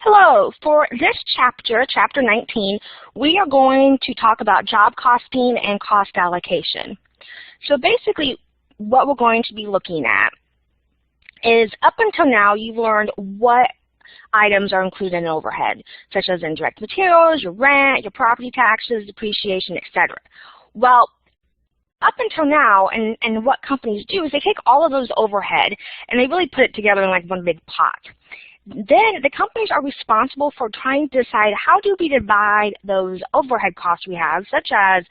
Hello. For this chapter, chapter 19, we are going to talk about job costing and cost allocation. So basically, what we're going to be looking at is up until now, you've learned what items are included in overhead, such as indirect materials, your rent, your property taxes, depreciation, etc. Well, up until now, and what companies do is they take all of those overhead and they really put it together in like one big pot. Then the companies are responsible for trying to decide how do we divide those overhead costs we have, such as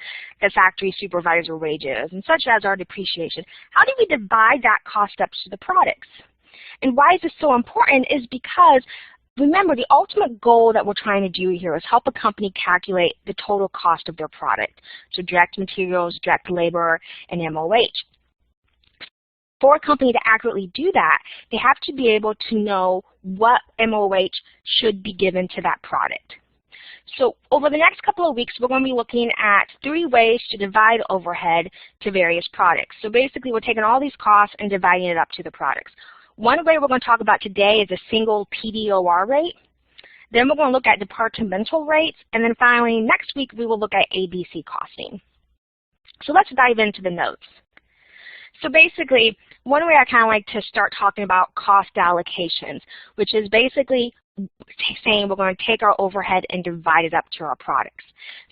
the factory supervisor wages and such as our depreciation. How do we divide that cost up to the products? And why is this so important is because, remember, the ultimate goal that we're trying to do here is help a company calculate the total cost of their product, so direct materials, direct labor, and MOH. For a company to accurately do that, they have to be able to know what MOH should be given to that product. So over the next couple of weeks, we're going to be looking at 3 ways to divide overhead to various products. So basically, we're taking all these costs and dividing it up to the products. One way we're going to talk about today is a single PDOR rate. Then we're going to look at departmental rates. And then finally, next week, we will look at ABC costing. So let's dive into the notes. So basically, one way I kind of like to start talking about cost allocations, which is basically saying we're going to take our overhead and divide it up to our products.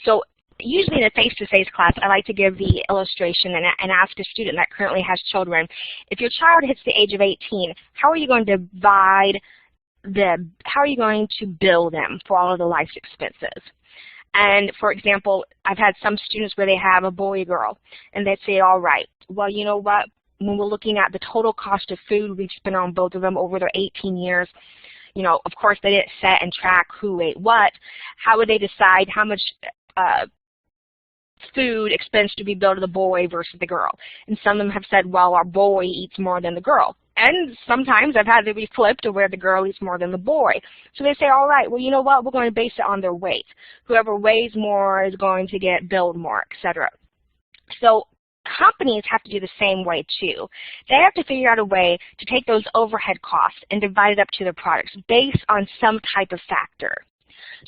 So usually in a face-to-face class, I like to give the illustration and ask a student that currently has children, if your child hits the age of 18, how are you going to how are you going to bill them for all of the life's expenses? And for example, I've had some students where they have a boy or girl, and they say, all right, well, you know what, when we're looking at the total cost of food we've spent on both of them over their 18 years, you know, of course they didn't set and track who ate what. How would they decide how much food expense to be billed to the boy versus the girl? And some of them have said, well, our boy eats more than the girl. And sometimes I've had to be flipped to where the girl eats more than the boy. So they say, all right, well, you know what, we're going to base it on their weight. Whoever weighs more is going to get billed more, etc. So companies have to do the same way too. They have to figure out a way to take those overhead costs and divide it up to their products based on some type of factor.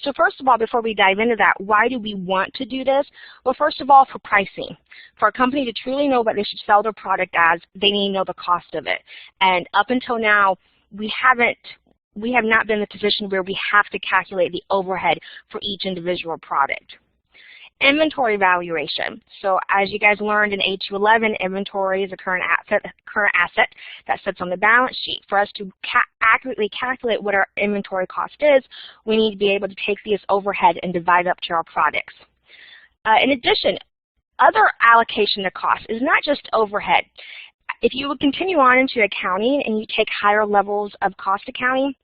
So first of all, before we dive into that, why do we want to do this? Well, first of all, for pricing. For a company to truly know what they should sell their product as, they need to know the cost of it. And up until now, we have not been in the position where we have to calculate the overhead for each individual product. Inventory valuation. So as you guys learned in A211, inventory is a current asset that sits on the balance sheet. For us to accurately calculate what our inventory cost is, we need to be able to take this overhead and divide it up to our products. In addition, other allocation of cost is not just overhead. If you would continue on into accounting and you take higher levels of cost accounting,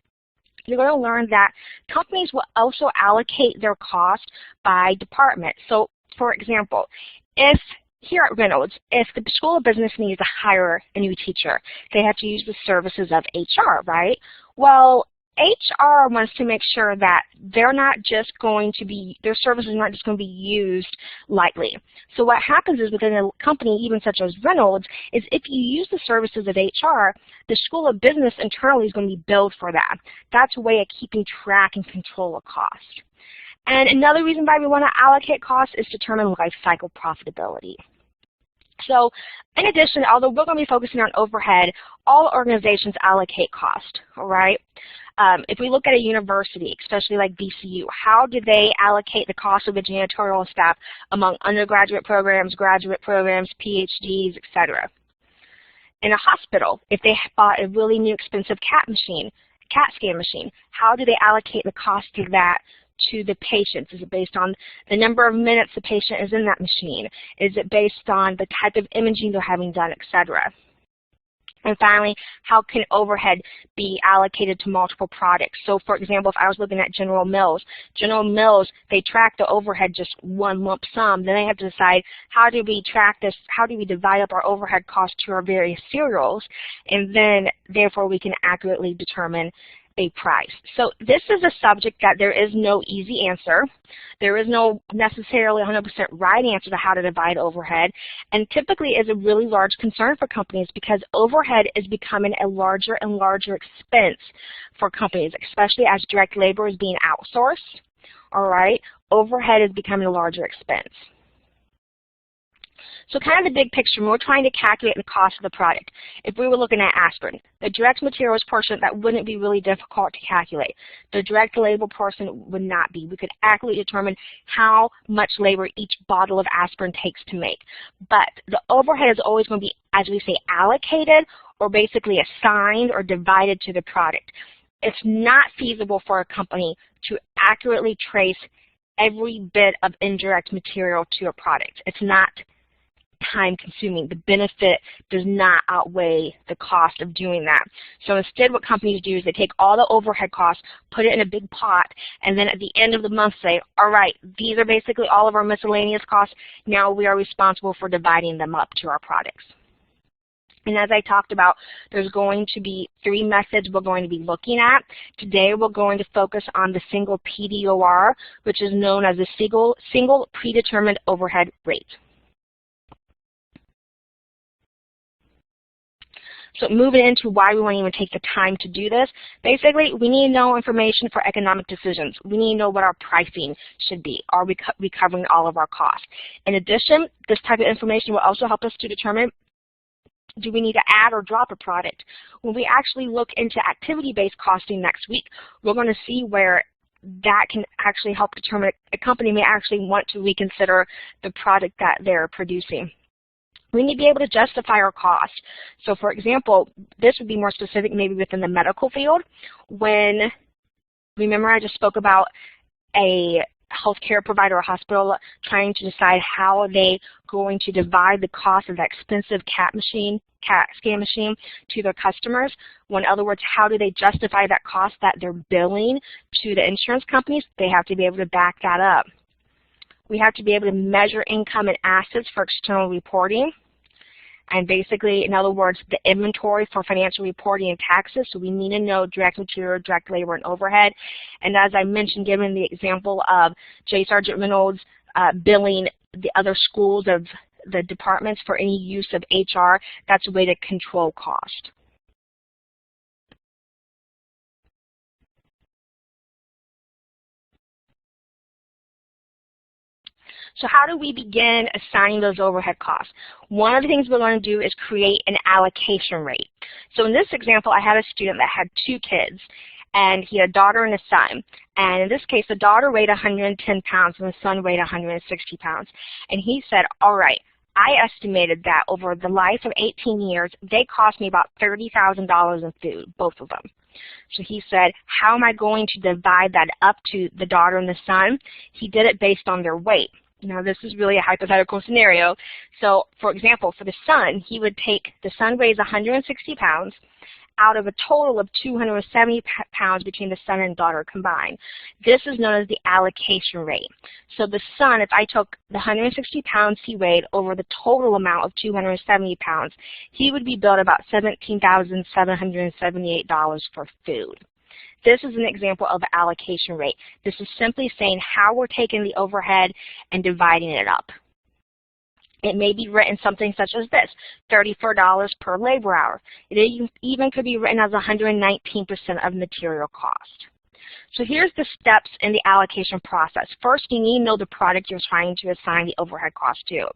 you're going to learn that companies will also allocate their cost by department. So, for example, if here at Reynolds, if the School of Business needs to hire a new teacher, they have to use the services of HR, right? Well, HR wants to make sure that their services are not just going to be used lightly. So what happens is within a company, even such as Reynolds, is if you use the services of HR, the School of Business internally is going to be billed for that. That's a way of keeping track and control of cost. And another reason why we want to allocate costs is to determine life cycle profitability. So in addition, although we're going to be focusing on overhead, all organizations allocate cost, all right? If we look at a university, especially like BCU, how do they allocate the cost of the janitorial staff among undergraduate programs, graduate programs, PhDs, etc.? In a hospital, if they bought a really new expensive CAT scan machine, how do they allocate the cost of that to the patients? Is it based on the number of minutes the patient is in that machine? Is it based on the type of imaging they're having done, etc.? And finally, how can overhead be allocated to multiple products? So for example, if I was looking at General Mills, they track the overhead just one lump sum. Then they have to decide, how do we track this? How do we divide up our overhead costs to our various cereals? And then therefore we can accurately determine a price. So this is a subject that there is no easy answer. There is no necessarily 100% right answer to how to divide overhead, and typically is a really large concern for companies because overhead is becoming a larger and larger expense for companies, especially as direct labor is being outsourced. All right, overhead is becoming a larger expense. So kind of the big picture, when we're trying to calculate the cost of the product, if we were looking at aspirin, the direct materials portion, that wouldn't be really difficult to calculate. The direct labor portion would not be. We could accurately determine how much labor each bottle of aspirin takes to make. But the overhead is always going to be, as we say, allocated or basically assigned or divided to the product. It's not feasible for a company to accurately trace every bit of indirect material to a product. It's not time-consuming. The benefit does not outweigh the cost of doing that. So instead what companies do is they take all the overhead costs, put it in a big pot, and then at the end of the month say, all right, these are basically all of our miscellaneous costs. Now we are responsible for dividing them up to our products. And as I talked about, there's going to be 3 methods we're going to be looking at. Today we're going to focus on the single PDOR, which is known as the single predetermined overhead rate. So moving into why we want to even take the time to do this, basically we need to know information for economic decisions. We need to know what our pricing should be. Are we covering all of our costs? In addition, this type of information will also help us to determine, do we need to add or drop a product? When we actually look into activity-based costing next week, we're going to see where that can actually help determine a company may actually want to reconsider the product that they're producing. We need to be able to justify our cost. So for example, this would be more specific maybe within the medical field. When, remember I just spoke about a healthcare provider or hospital trying to decide how are they going to divide the cost of that expensive CAT scan machine to their customers. Well, in other words, how do they justify that cost that they're billing to the insurance companies? They have to be able to back that up. We have to be able to measure income and assets for external reporting. And basically, in other words, the inventory for financial reporting and taxes. So we need to know direct material, direct labor, and overhead. And as I mentioned, given the example of J. Sargent Reynolds billing the other schools of the departments for any use of HR, that's a way to control cost. So how do we begin assigning those overhead costs? One of the things we're going to do is create an allocation rate. So in this example, I had a student that had 2 kids, and he had a daughter and a son. And in this case, the daughter weighed 110 pounds and the son weighed 160 pounds. And he said, all right, I estimated that over the life of 18 years, they cost me about $30,000 in food, both of them. So he said, how am I going to divide that up to the daughter and the son? He did it based on their weight. Now this is really a hypothetical scenario. So for example, for the son, he would take, the son weighs 160 pounds out of a total of 270 pounds between the son and daughter combined. This is known as the allocation rate. So the son, if I took the 160 pounds he weighed over the total amount of 270 pounds, he would be billed about $17,778 for food. This is an example of an allocation rate. This is simply saying how we're taking the overhead and dividing it up. It may be written something such as this, $34 per labor hour. It even could be written as 119% of material cost. So here's the steps in the allocation process. First, you need to know the product you're trying to assign the overhead cost to.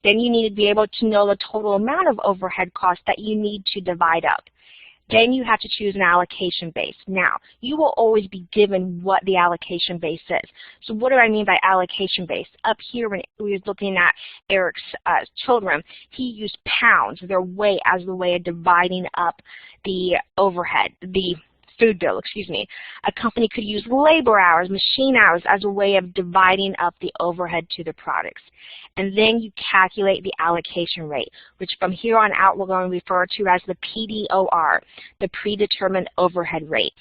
Then you need to be able to know the total amount of overhead cost that you need to divide up. Then you have to choose an allocation base. Now, you will always be given what the allocation base is. So what do I mean by allocation base? Up here when we were looking at Eric's children, he used pounds, their weight, as the way of dividing up the overhead, the food bill, excuse me. A company could use labor hours, machine hours as a way of dividing up the overhead to the products. And then you calculate the allocation rate, which from here on out we're going to refer to as the PDOR, the predetermined overhead rate.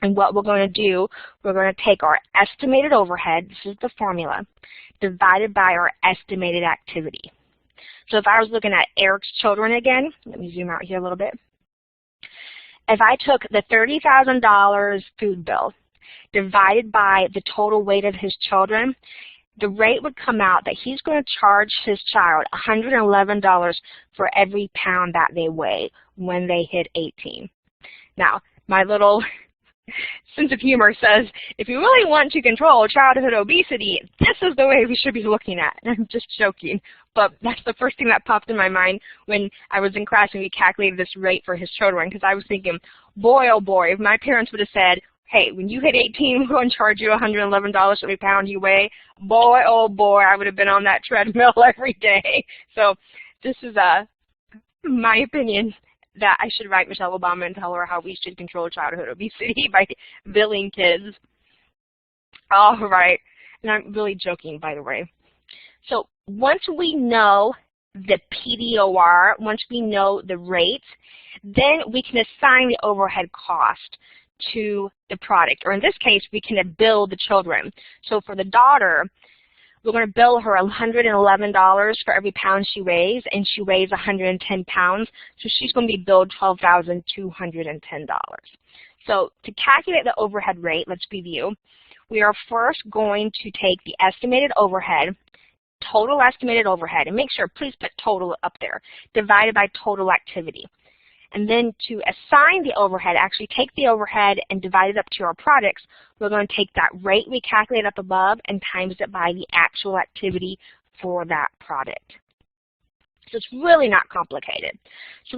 And what we're going to do, we're going to take our estimated overhead, this is the formula, divided by our estimated activity. So if I was looking at Eric's children again, let me zoom out here a little bit. If I took the $30,000 food bill divided by the total weight of his children, the rate would come out that he's going to charge his child $111 for every pound that they weigh when they hit 18. Now, my little sense of humor says, if you really want to control childhood obesity, this is the way we should be looking at it. I'm just joking, but that's the first thing that popped in my mind when I was in class and we calculated this rate for his children, because I was thinking, boy, oh boy, if my parents would have said, hey, when you hit 18, we're going to charge you $111 for every pound you weigh, boy, oh boy, I would have been on that treadmill every day. So this is my opinion, that I should write Michelle Obama and tell her how we should control childhood obesity by billing kids. All right, and I'm really joking, by the way. So once we know the PDOR, once we know the rate, then we can assign the overhead cost to the product, or in this case, we can bill the children. So for the daughter, we're going to bill her $111 for every pound she weighs, and she weighs 110 pounds, so she's going to be billed $12,210. So to calculate the overhead rate, let's review. We are first going to take the estimated overhead, total estimated overhead, and make sure, please put total up there, divided by total activity. And then to assign the overhead, actually take the overhead and divide it up to our products, we're going to take that rate we calculate up above and times it by the actual activity for that product. So it's really not complicated. So